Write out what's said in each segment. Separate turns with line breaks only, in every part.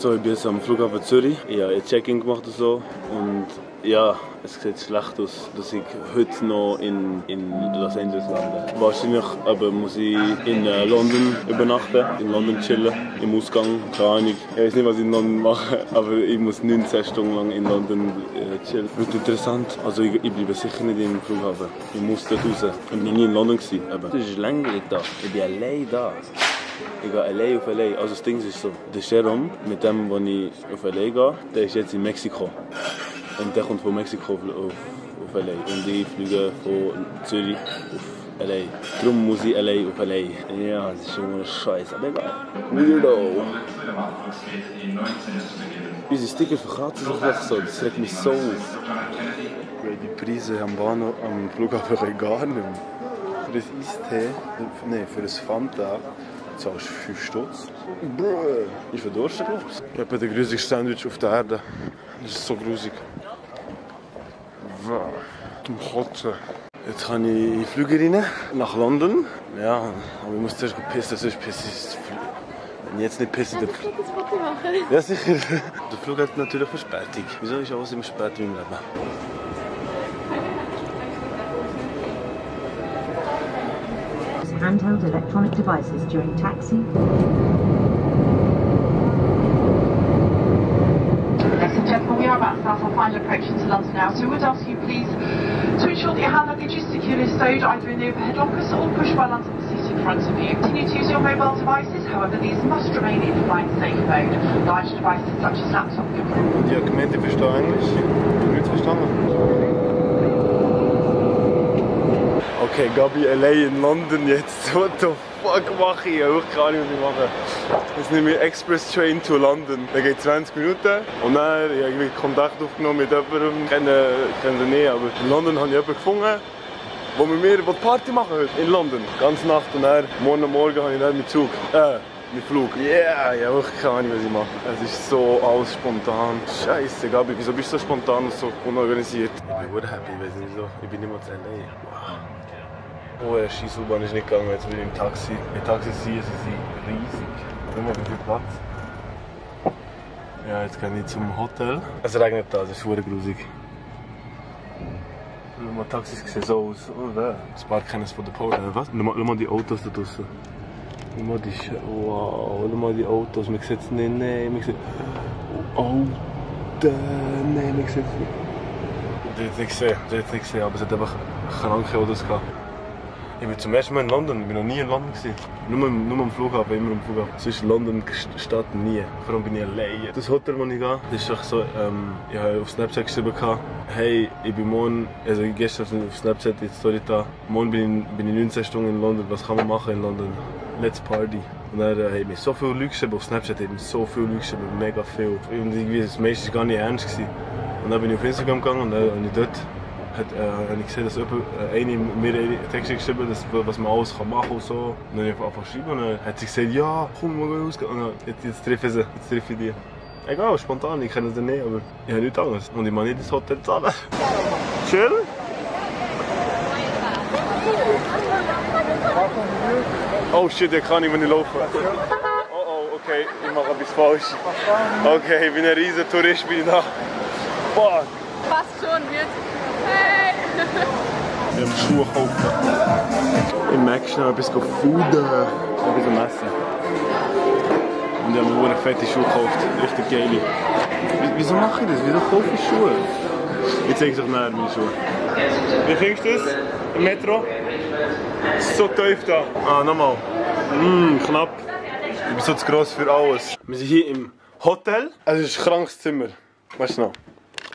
So, ich bin jetzt am Flughafen Zürich. Ich habe ein Check-in gemacht und so. Und ja, es sieht schlecht aus, dass ich heute noch in Los Angeles lande. Wahrscheinlich aber muss ich in London übernachten, in London chillen, im Ausgang, keine Ahnung. Ich weiß nicht, was ich in London mache, aber ich muss 19 Stunden lang in London chillen. Wird interessant. Also ich bleibe sicher nicht im Flughafen. Ich muss dort raus. Ich war nie in London. Das ist langweilig da. Ich bin allein da. Ich gehe allein auf LA. Also das Ding ist so, der Jerome, mit dem, wo ich auf LA gehe, der ist jetzt in Mexiko. Und der kommt von Mexiko auf LA. Und ich fliege von Zürich auf LA. Darum muss ich LA auf LA. Ja, das ist schon ein Scheiß, aber egal. Weirdo. Unsere Sticker verkratzen sich echt so, das regt mich so auf. Die Preise am Bahnhof, am Flughafen können gar nicht mehr. Für das Eistee, nein, für das Fanta, zahlst du 5 Stutz. Bruh, ich verdurste, glaube ich. Ich habe den grussigsten Sandwich auf der Erde. Das ist so grusig. Zum Kotzen. Jetzt kann ich in die Flüge rein, nach London. Ja, aber ich muss zuerst pissen, sonst pisse ich. Wenn ich jetzt nicht pisse, dann... Ja, sicher. Der Flug hat natürlich Verspätung. Wieso ist alles immer spät in meinem Leben?
Handheld electronic devices during taxi.
Ladies and gentlemen, we are about to start our final approach into London now, so we would ask you please to ensure that your hand luggage is securely stowed either in the overhead lockers or pushed by London seat in front of you. Continue to use your mobile devices, however these must remain in flight safe mode. Large devices such as laptop, computer...
Die Argumente verstehen Englisch. Ich habe nichts verstanden. Okay, Gabi allein in London jetzt. What the fuck mache ich? Ich habe keine Ahnung, was ich mache. Jetzt nehme ich Express Train to London. Da geht 20 Minuten. Und dann habe ich Kontakt aufgenommen mit jemandem. Ich kenne ihn nicht, aber in London habe ich jemanden gefunden, der mit mir Party machen will. In London. Ganz Nacht. Und dann, morgen habe ich dann mit Zug. Mit Flug. Yeah, ich habe wirklich keine Ahnung, was ich mache. Es ist so alles spontan. Scheiße, Gabi, wieso bist du so spontan und so unorganisiert? Ich bin sehr happy, ich weiß nicht wieso. Ich bin nicht mal zu LA. Wow. Oh, die Scheiß-U-Bahn ist nicht gegangen, jetzt bin ich im Taxi. Die Taxis hier sind riesig. Guck mal, wie viel Platz. Ja, jetzt gehe ich zum Hotel. Es regnet da, das ist verdammt grusig. Schau mal, Taxis sehen so aus. Oh, da. Das Park kennen es von der Pole. Was? Schau mal die Autos da draußen. Schau mal die... Wow, schau mal die Autos. Man sieht es nicht. Nein, man sieht... Oh, da... Nein, man sieht es nicht. Ich habe es nicht gesehen, aber es hat einfach kranke Autos gehabt. Ich bin zum ersten Mal in London, ich war noch nie in London. Nur am Flughafen, immer am Flughafen. Sonst London Stadt nie. Vor allem bin ich allein. Das Hotel, wo ich gehe, das ist echt so, ich habe auf Snapchat geschrieben, hey, ich bin morgen, also gestern auf Snapchat die Story da, morgen bin ich 19 Stunden in London, was kann man machen in London? Let's party. Und dann haben mir so viele Leute geschrieben, auf Snapchat haben mir so viele Leute geschrieben, mega viel. Und irgendwie, das meiste war gar nicht ernst gewesen. Und dann bin ich auf Instagram gegangen und dann habe ich dort habe ich gesehen, dass eine mir einen Text geschrieben hat, was man alles machen kann und so. Und dann habe ich einfach geschrieben und dann hat sie gesagt, ja, komm, wir gehen rausgehen. Und jetzt treffe ich sie, jetzt treffe ich die. Egal, spontan, ich kenne sie nicht, aber ich habe nichts anderes. Und ich muss nicht das Hotel zahlen. Chill? Oh shit, ich kann nicht mehr laufen. Oh, okay, ich mache etwas falsch. Okay, ich bin ein riesen Tourist, bin ich da. Fuck.
Fast schon wird. Hey!
Wir haben Schuhe kaufen. Im Mac schnell etwas fooden. Etwas am Essen. Und ich habe mir eine fette Schuhe gekauft. Richtig geile. Wieso mache ich das? Wieso kaufe ich Schuhe? Ich zeige euch nachher meine Schuhe. Wie findest du das? Im Metro? Es ist so tief da. Ah, nochmal. Knapp. Ich bin so zu gross für alles. Wir sind hier im Hotel. Es ist ein krankes Zimmer. Weißt du noch?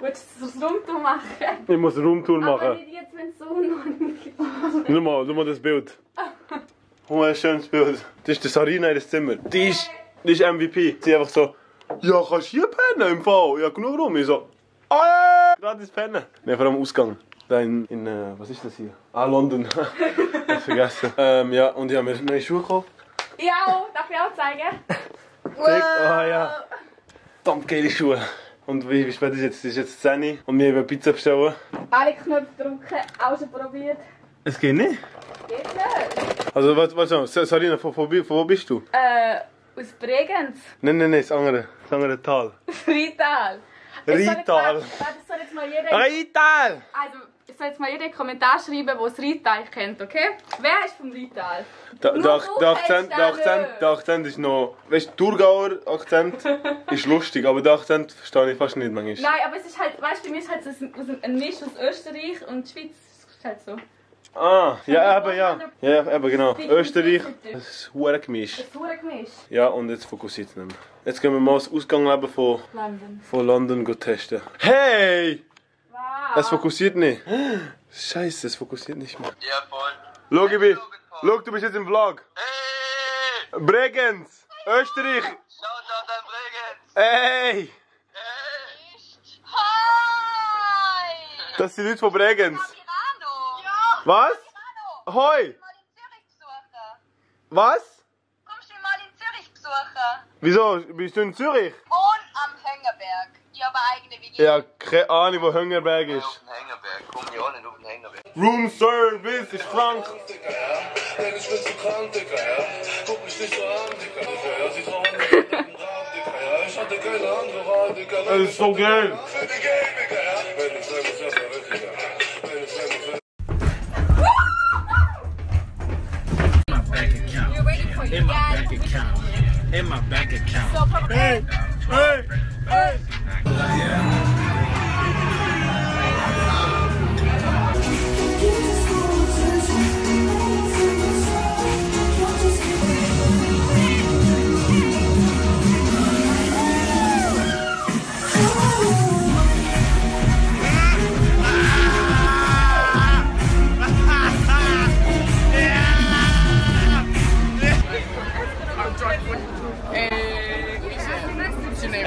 Willst du das Roomtour machen?
Ich muss eine Roomtour machen.
Aber nicht jetzt, wenn es so unordentlich
Schau mal das Bild. Oh, ein schönes Bild. Das ist der Sarina in das Zimmer. Die ist MVP. Sie einfach so, ja, kannst du hier pennen im Fall? Ja, genug rum. Ich so, gratis pennen. Nein, vor allem Ausgang. Da in was ist das hier? Ah, London. Ich vergessen. Ja, und ich habe mir neue Schuhe gekauft.
Ja, darf ich auch zeigen?
Ah ja. Verdammt geile Schuhe. Und wie spät ist jetzt? Es ist jetzt 10 Uhr und wir wollen Pizza bestellen.
Alle Knöpfe drücken, auch schon probiert.
Es geht nicht?
Geht nicht.
Also, warte, Sarina, von wo bist du?
Aus Bregenz.
Nein, das andere Tal.
Rital.
Rital.
Soll jetzt mal jeder...
Rital!
Also, ich soll jetzt mal jeder Kommentar schreiben, der das Rital kennt, okay? Wer ist vom Rital?
Der Akzent ist noch... Weißt du, Thurgauer Akzent ist lustig, aber der Akzent verstehe ich fast nicht manchmal.
Nein, aber es ist halt, weißt du, bei mir ist halt so ein Misch aus Österreich und Schweiz. Das ist halt so.
Ah, ja, eben, ja. Ja, eben, genau. Österreich, das ist hure gemischt.
Das ist verdammt gemischt.
Ja, und jetzt fokussiert es nicht mehr. Jetzt gehen wir mal das Ausgangsleben von London testen. Hey!
Wow.
Es fokussiert nicht. Scheiße, es fokussiert nicht mehr.
Ja, voll.
Schau, Schau, du bist jetzt im Vlog.
Hey!
Bregenz, Österreich.
Shoutout an Bregenz!
Hey!
Hey!
Hi!
Das sind Leute von Bregenz.
Pirano! Ja!
Was?
Pirano!
Hoi!
Mal in Zürich besuchen!
Was?
Kommst du mich mal in Zürich besuchen?
Wieso? Bist du in Zürich?
Wohn am Höngerberg. Ich habe eine eigene WG.
Ja, keine Ahnung, wo Höngerberg
Auf
ist.
den Hängerberg. Komm ja nicht auf den Hängerberg.
Room Service ist krank.
Ich bin zu krank, Digga, ja. Guck mich nicht so an, Digga. Ja, sie trauen mich mit dem Rad, Digga, ja. Ich hatte keine andere Wahl, Digga.
Das ist so geil.
Für die Game, Digga, ja. Meine Freunde, das war weg, Digga. Meine Freunde,
In my bank account.
Hey! Hey! Hey!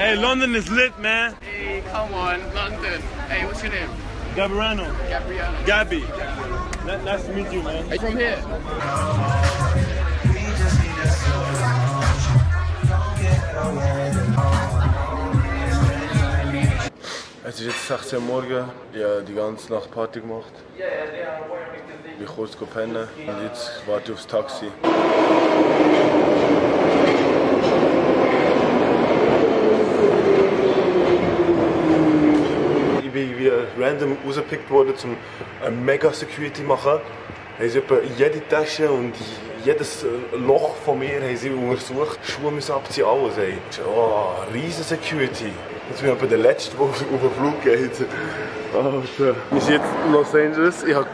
Hey, London is lit, man.
Hey, come on, London. Hey, what's your name?
Gabriano.
Gabriella.
Gabby. Nice to meet you, man.
Are you from here?
Es ist jetzt 16 Uhr morgen. Ich habe die ganze Nacht Party gemacht. Ich bin kurz pennen und jetzt warte ich aufs Taxi. Ich bin wieder random rausgepickt worden, um eine mega Security zu machen. Haben sie etwa jede Tasche und jedes Loch von mir haben sie untersucht. Schuhe müssen abziehen, alles. Ey. Oh, riesen Security. Jetzt bin ich etwa der Letzte, der auf den Flug geht. Alter. Wir sind jetzt in Los Angeles. Ich habe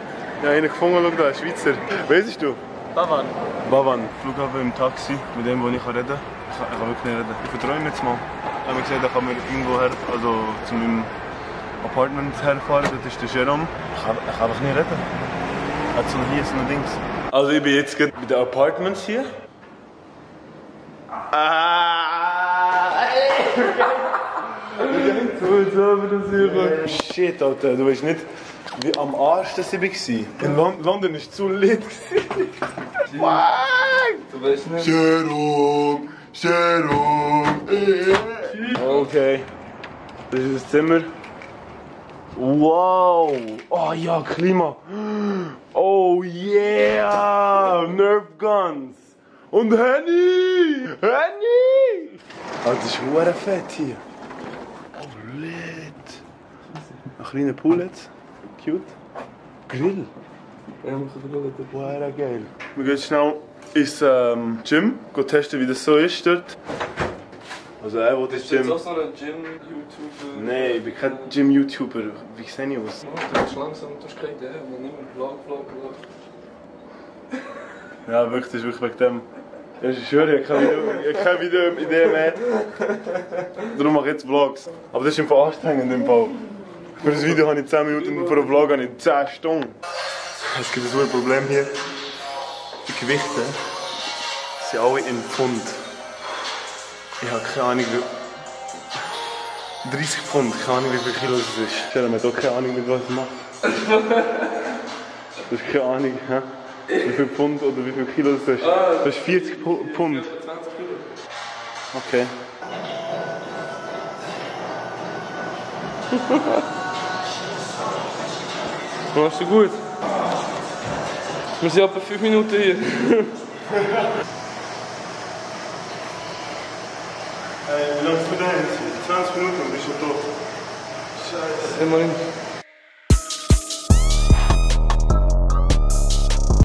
einen gefunden, schau da, ein Schweizer. Weißt du?
Bavan.
Bavan. Flughafen im Taxi, mit dem, wo ich reden kann. Ich kann wirklich nicht reden. Ich vertraue ihm jetzt mal. Ich habe gesagt, da kann man irgendwo her, also zu meinem Apartment herfahren. Das ist der Jerome. Ich kann einfach nicht reden. Er hat so hier so ein Dings. Also ich bin jetzt bei den Apartments hier. Shit, Alter, du weißt nicht, wie am Arsch das ich war. In London war es zu lit.
Du weißt nicht.
Jerome! Okay. Das ist das Zimmer. Wow! Oh ja, Klima! Oh yeah! Nerf Guns! Und Henny! Henny! Ah, das ist hure fett hier. Oh, lit! Ein kleiner Pool jetzt. Cute. Grill. Hure geil. Wir gehen schnell ins Gym, gehen testen, wie das so ist dort. Also er will das Gym.
Bist du jetzt auch so ein Gym-YouTuber?
Nein, ich bin kein Gym-YouTuber. Wie sehe ich aus?
Du bist langsam, du hast keine Idee, man nimmt einen Vlog.
Ja, wirklich, das ist wirklich wegen dem. Ich schwöre, ich habe keine Video-Idee mehr. Darum mache ich jetzt Vlogs. Aber das ist einfach anstrengend im Fall. Für das Video habe ich 10 Minuten, für einen Vlog habe ich 10 Stunden. Es gibt so ein Problem hier. Die Gewichte sind alle in Pfund. Ich habe keine Ahnung, wie... 30 Pfund, keine Ahnung, wie viel Kilo das ist. Ich habe auch keine Ahnung, mit was ich mache. Das ist keine Ahnung, hä? Wie viel Pfund oder wie viel Kilo das ist. Das ist 40 Pfund.
20 Kilo.
Okay.
Machst du gut? Wir sind etwa 5 Minuten hier.
Wie lange ist du da jetzt? 20 Minuten und bist schon tot.
Scheiße.